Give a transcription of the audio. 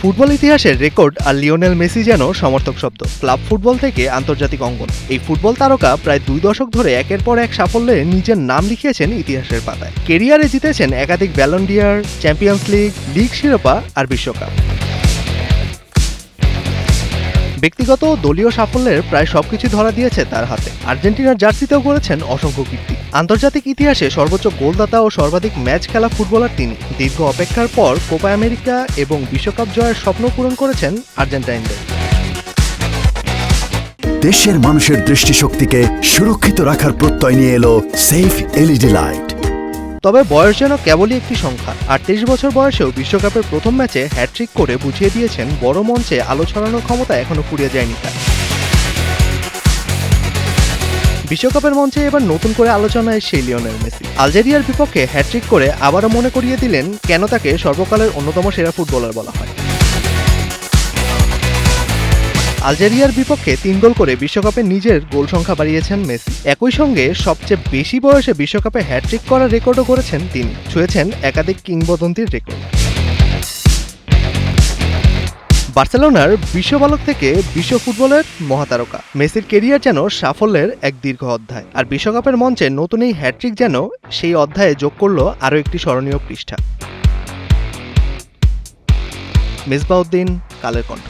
Football ইতিহাসের record আর Lionel Messi যেন সমর্থক শব্দ। ক্লাব ফুটবল থেকে আন্তর্জাতিক অঙ্গন, এই ফুটবল তারকা প্রায় 2 দশক ধরে একের পর এক সাফল্যে নিজের নাম লিখিয়েছেন ইতিহাসের পাতায়। কেরিয়ারে জিতেছেন একাধিক ব্যালন ডি'অর, চ্যাম্পিয়ন্স লিগ শিরোপা আর বিশ্বকাপ। ব্যক্তিগত ও দলীয় সাফল্যের প্রায় সবকিছু ধরা দিয়েছে তার হাতে। আর্জেন্টিনার জার্সিতেও করেছেন অসংখ্য কীর্তি। আন্তর্জাতিক ইতিহাসে সর্বোচ্চ গোলদাতা ও সর্বাধিক ম্যাচ খেলা ফুটবলার তিনি। দীর্ঘ অপেক্ষার পর কোপা আমেরিকা এবং বিশ্বকাপ জয়ের স্বপ্ন পূরণ করেছেন আর্জেন্টাইনদের। দেশের মানুষের দৃষ্টিশক্তিকে সুরক্ষিত রাখার প্রত্যয় নিয়ে এলো সেফ এলইডি লাইট। তবে বয়স যেন কেবলই একটি সংখ্যা। 38 বছর বয়সেও বিশ্বকাপের প্রথম ম্যাচে হ্যাটট্রিক করে বুঝিয়ে দিয়েছেন বড় মঞ্চে আলো ছড়ানোর ক্ষমতা এখনো ফুরিয়ে যায়নি তার। বিশ্বকাপের মঞ্চে এবার নতুন করে আলোচনায় সেই লিওনেল মেসি। আলজেরিয়ার বিপক্ষে হ্যাটট্রিক করে আবারও মনে করিয়ে দিলেন কেন তাকে সর্বকালের অন্যতম সেরা ফুটবলার বলা হয়। আলজেরিয়ার বিপক্ষে 3 গোল করে বিশ্বকাপে নিজের গোল সংখ্যা বাড়িয়েছেন মেসি। একই সঙ্গে সবচেয়ে বেশি বয়সে বিশ্বকাপে হ্যাটট্রিক করার রেকর্ডও করেছেন তিনি, ছুঁয়েছেন একাধিক কিংবদন্তির রেকর্ড। বার্সেলোনার বিশ্ববালক থেকে বিশ্ব ফুটবলের মহাতারকা মেসির কেরিয়ার যেন সাফল্যের এক দীর্ঘ অধ্যায়, আর বিশ্বকাপের মঞ্চে নতুন এই হ্যাটট্রিক যেন সেই অধ্যায়ে যোগ করল আরও একটি স্মরণীয় পৃষ্ঠা। মিসবাউদ্দিন, কালের কণ্ঠ।